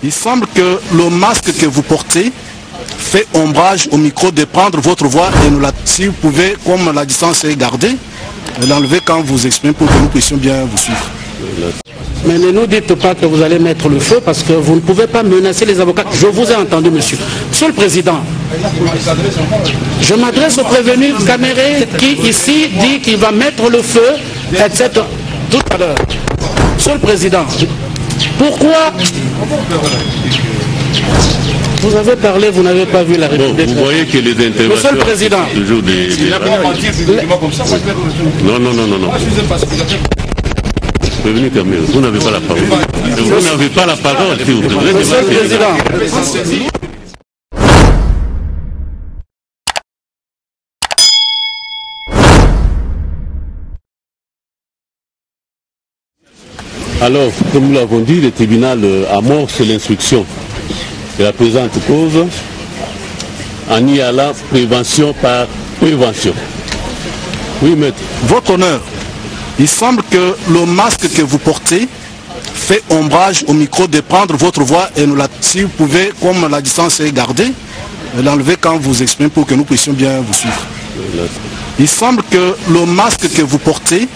Il semble que le masque que vous portez fait ombrage au micro de prendre votre voix et nous si vous pouvez, comme la distance est gardée, l'enlever quand vous exprimez pour que nous puissions bien vous suivre. Mais ne nous dites pas que vous allez mettre le feu parce que vous ne pouvez pas menacer les avocats. Je vous ai entendu, monsieur. Monsieur le Président, je m'adresse au prévenu Caméré qui ici dit qu'il va mettre le feu, etc. Tout à l'heure. Monsieur le Président, pourquoi vous avez parlé, vous n'avez pas vu la République? Vous voyez que les interventions... Monsieur le Président, toujours des... Non. Prévenu Caméré, vous n'avez pas la parole. Vous n'avez pas la parole, si vous devrez... Monsieur le Président. Alors, comme nous l'avons dit, le tribunal amorce l'instruction de la présente cause en y allant prévention par prévention. Oui, maître. Votre honneur, il semble que le masque que vous portez fait ombrage au micro de prendre votre voix et nous si vous pouvez, comme la distance est gardée, l'enlever quand vous exprimez pour que nous puissions bien vous suivre. Il semble que le masque que vous portez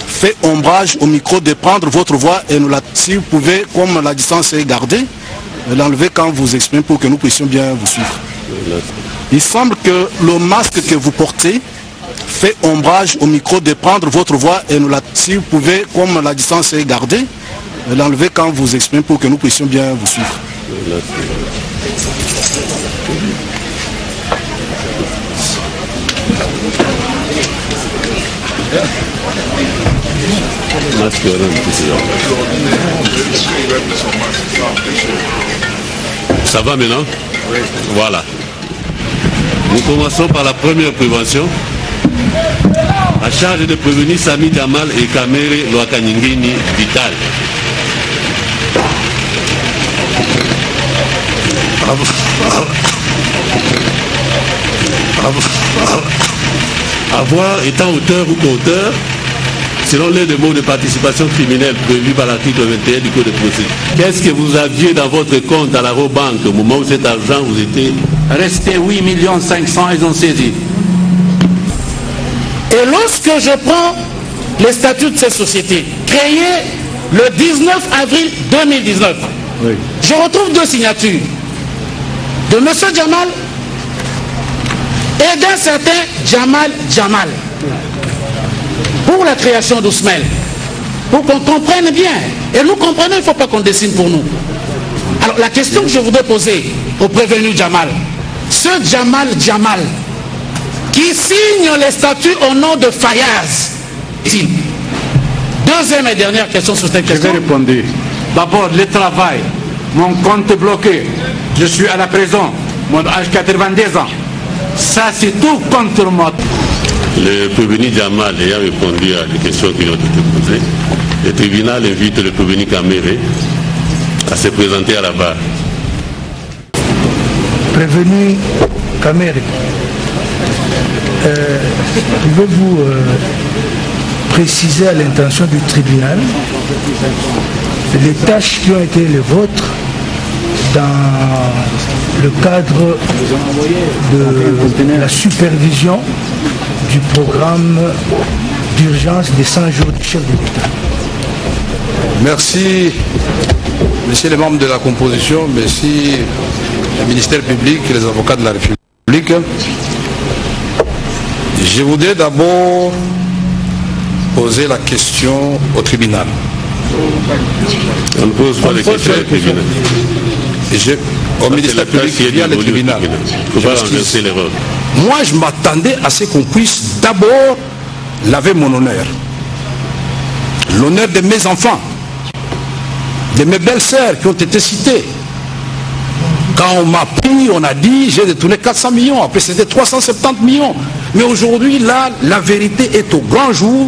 fait ombrage au micro de prendre votre voix et nous si vous pouvez, comme la distance est gardée, l'enlever quand vous exprimez pour que nous puissions bien vous suivre. Il semble que le masque que vous portez fait ombrage au micro de prendre votre voix et nous si vous pouvez, comme la distance est gardée, l'enlever quand vous exprimez pour que nous puissions bien vous suivre. Ça va maintenant? Oui. Voilà. Nous commençons par la première prévention. À charge de prévenir Sami Jamal et Caméré Lwakanyingini Vital. Avoir étant auteur ou co-auteur, selon les mots de participation criminelle prévus par l'article 21 du Code de procédure. Qu'est-ce que vous aviez dans votre compte à la Robank au moment où cet argent vous était resté 8 500 000, ils ont saisi. Et lorsque je prends les statuts de ces sociétés, créées le 19 avril 2019, oui, je retrouve deux signatures de M. Jamal et d'un certain Jamal Jamal pour la création d'Ousmel. Pour qu'on comprenne bien. Et nous comprenons, il ne faut pas qu'on dessine pour nous. Alors la question que je voudrais poser au prévenu Jamal, ce Jamal Jamal qui signe les statuts au nom de Fayaz. Deuxième et dernière question sur cette question. Je vais répondre. D'abord, le travail. Mon compte est bloqué. Je suis à la prison. Mon âge 90 ans. Ça, c'est tout contre moi. Le prévenu Jamal ayant répondu à des questions qui ont été posées, le tribunal invite le prévenu Caméré à se présenter à la barre. Prévenu Caméré, pouvez-vous préciser à l'intention du tribunal les tâches qui ont été les vôtres dans le cadre de la supervision du programme d'urgence des 100 jours du chef de l'État? Merci, messieurs les membres de la composition, merci le ministère public et les avocats de la République. Je voudrais d'abord poser la question au tribunal. On ne pose pas les questions au tribunal. Au ministère public via le tribunal. Il faut pas renverser l'erreur. Moi, je m'attendais à ce qu'on puisse d'abord laver mon honneur. L'honneur de mes enfants, de mes belles-sœurs qui ont été citées. Quand on m'a pris, on a dit j'ai détourné 400 millions, après c'était 370 millions. Mais aujourd'hui, là, la vérité est au grand jour.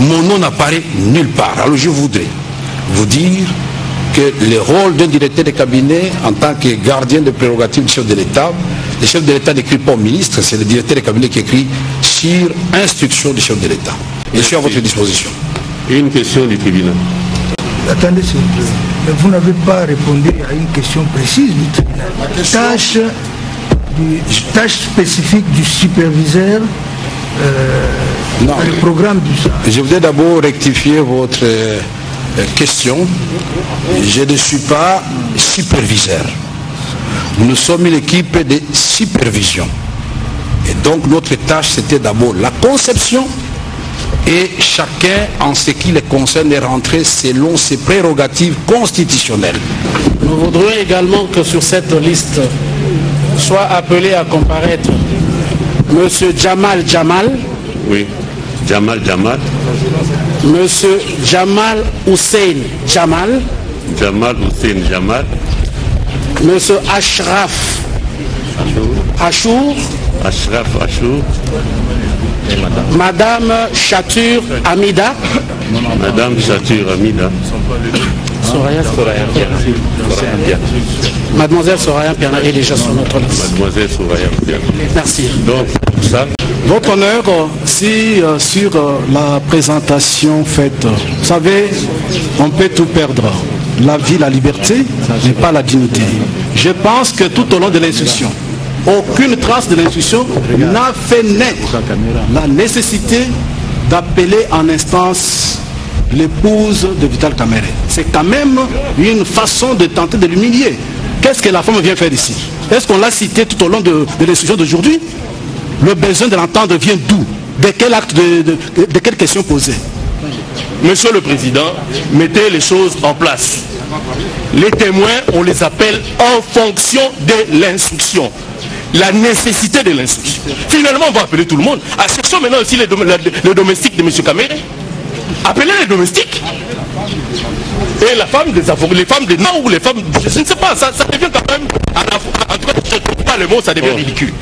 Mon nom n'apparaît nulle part. Alors je voudrais vous dire que le rôle d'un directeur de cabinet en tant que gardien de prérogatives du chef de l'État, le chef de l'État n'écrit pas au ministre, c'est le directeur de cabinet qui écrit sur instruction du chef de l'État. Je suis à votre disposition. Une question du tribunal. Attendez s'il vous plaît. Mais vous n'avez pas répondu à une question précise du tribunal. Tâche spécifique du superviseur dans le programme du SAR. Je voudrais d'abord rectifier votre question. Je ne suis pas superviseur. Nous sommes une équipe de supervision. Et donc notre tâche, c'était d'abord la conception, et chacun, en ce qui le concerne, est rentré selon ses prérogatives constitutionnelles. Nous voudrions également que sur cette liste soit appelé à comparaître M. Jamal Jamal. Oui, Jamal Jamal. M. Jamal Hussein Jamal. Jamal Hussein Jamal. M. Ashraf Achour. Ashraf Achour. Madame Chatur Amida. Madame Chatur Amida. Mademoiselle Soraya Piana est déjà sur notre liste. Mademoiselle Soraya Piana. Merci. Donc, ça. Votre honneur, si sur la présentation faite, vous savez, on peut tout perdre. La vie, la liberté, mais pas la dignité. Je pense que tout au long de l'instruction, aucune trace de l'instruction n'a fait naître la nécessité d'appeler en instance l'épouse de Vital Kamerhe. C'est quand même une façon de tenter de l'humilier. Qu'est-ce que la femme vient faire ici? Est-ce qu'on l'a cité tout au long de l'instruction d'aujourd'hui? Le besoin de l'entendre vient d'où? De quel acte, de quelle question posée? Monsieur le Président, mettez les choses en place. Les témoins, on les appelle en fonction de l'instruction. La nécessité de l'instruction. Finalement, on va appeler tout le monde. Cherchons maintenant aussi les domestiques de M. Kamerhe. Appelez les domestiques. Et la femme des avocats, les femmes des noms ou les femmes, je ne sais pas, ça devient quand même, en tout cas, je ne trouve pas le mot, ça devient ridicule.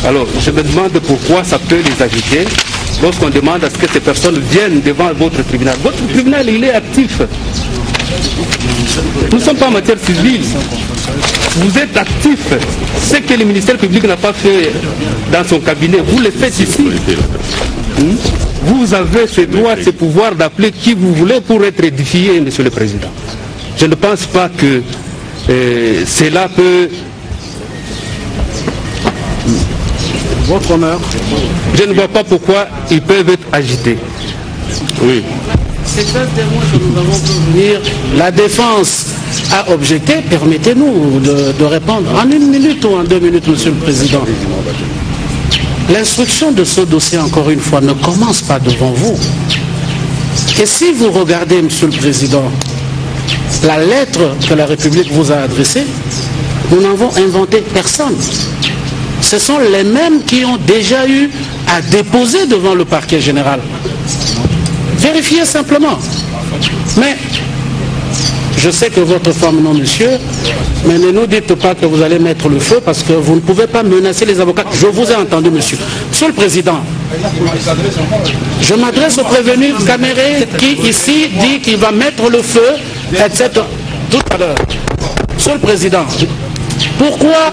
Alors, je me demande pourquoi ça peut les agiter lorsqu'on demande à ce que ces personnes viennent devant votre tribunal. Votre tribunal, il est actif. Nous ne sommes pas en matière civile. Vous êtes actif. Ce que le ministère public n'a pas fait dans son cabinet, vous le faites ici. Vous avez ce droit, ce pouvoir d'appeler qui vous voulez pour être édifié, Monsieur le Président. Je ne pense pas que cela peut... Votre honneur. Je ne vois pas pourquoi ils peuvent être agités. Oui. C'est un témoin que nous avons pu venir. La défense a objecté. Permettez-nous de répondre en 1 minute ou en 2 minutes, Monsieur le Président. L'instruction de ce dossier, encore une fois, ne commence pas devant vous. Et si vous regardez, Monsieur le Président, la lettre que la République vous a adressée, nous n'avons inventé personne. Ce sont les mêmes qui ont déjà eu à déposer devant le parquet général. Vérifiez simplement. Mais je sais que votre femme, non monsieur, mais ne nous dites pas que vous allez mettre le feu parce que vous ne pouvez pas menacer les avocats. Je vous ai entendu, monsieur. Monsieur le Président, je m'adresse au prévenu Kamerhe qui ici dit qu'il va mettre le feu, etc. Tout à l'heure. Monsieur le Président, pourquoi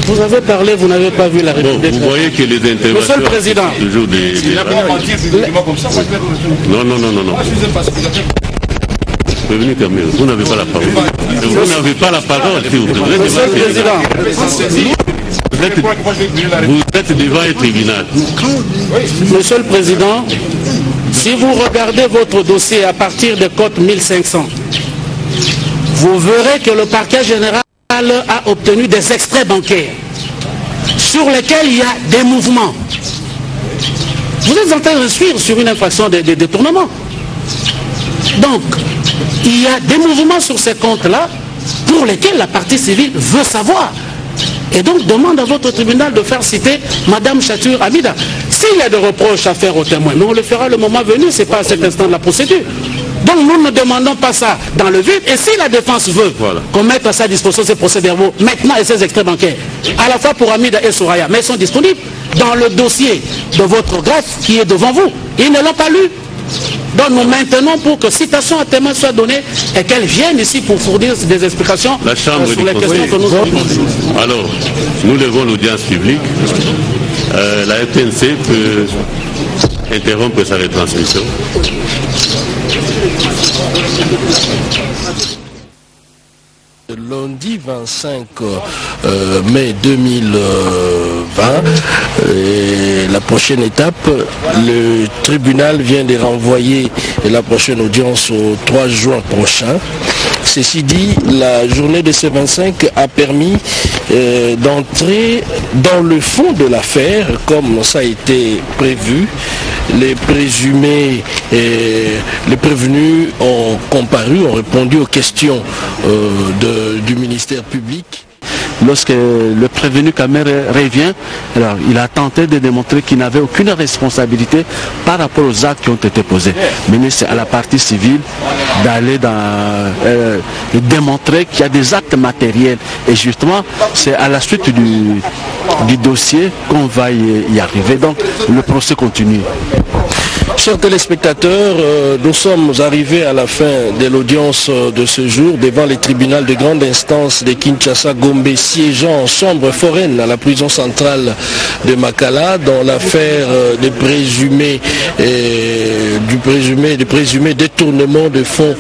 vous avez parlé, vous n'avez pas vu la République? Vous voyez que les interventions... Monsieur le Président, toujours des... Non. Prévenu Kamerhe, vous n'avez pas la parole. Vous n'avez pas la parole, s'il vous plaît. Monsieur le Président, vous êtes devant un tribunal. Monsieur le Président, si vous regardez votre dossier à partir de code 1500, vous verrez que le parquet général a obtenu des extraits bancaires sur lesquels il y a des mouvements. Vous êtes en train de suivre sur une infraction de détournement. Donc, il y a des mouvements sur ces comptes-là pour lesquels la partie civile veut savoir. Et donc demande à votre tribunal de faire citer Madame Chatur Amida. S'il y a des reproches à faire aux témoins, mais on le fera le moment venu, ce n'est pas à cet instant de la procédure. Donc nous ne demandons pas ça dans le vide. Et si la défense veut qu'on mette à sa disposition ces procès-verbaux maintenant et ces extraits bancaires, à la fois pour Amida et Soraya, mais ils sont disponibles dans le dossier de votre greffe qui est devant vous. Ils ne l'ont pas lu. Donc nous maintenons pour que citation à témoin soit donnée et qu'elle vienne ici pour fournir des explications sur les questions que nous avons. Alors, nous levons l'audience publique. La RTNC peut interrompre sa retransmission. Lundi 25 mai 2020, la prochaine étape, le tribunal vient de renvoyer la prochaine audience au 3 juin prochain. Ceci dit, la journée de ce 25 a permis d'entrer dans le fond de l'affaire, comme ça a été prévu. Les présumés et les prévenus ont comparu, ont répondu aux questions du ministère public. Lorsque le prévenu Kamer revient, alors il a tenté de démontrer qu'il n'avait aucune responsabilité par rapport aux actes qui ont été posés. Mais c'est à la partie civile d'aller démontrer qu'il y a des actes matériels. Et justement, c'est à la suite du dossier qu'on va y arriver. Donc le procès continue. Chers téléspectateurs, nous sommes arrivés à la fin de l'audience de ce jour devant les tribunaux de grande instance de Kinshasa-Gombe, siégeant en chambre foraine à la prison centrale de Makala dans l'affaire des présumés détournement de fonds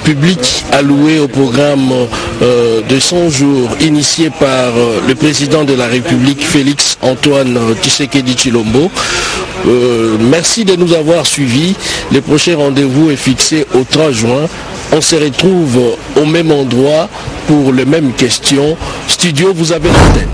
publics alloués au programme de 100 jours initié par le président de la République Félix Antoine Tshisekedi Tshilombo. Merci de nous avoir suivis. Le prochain rendez-vous est fixé au 3 juin. On se retrouve au même endroit pour les mêmes questions. Studio, vous avez l'antenne.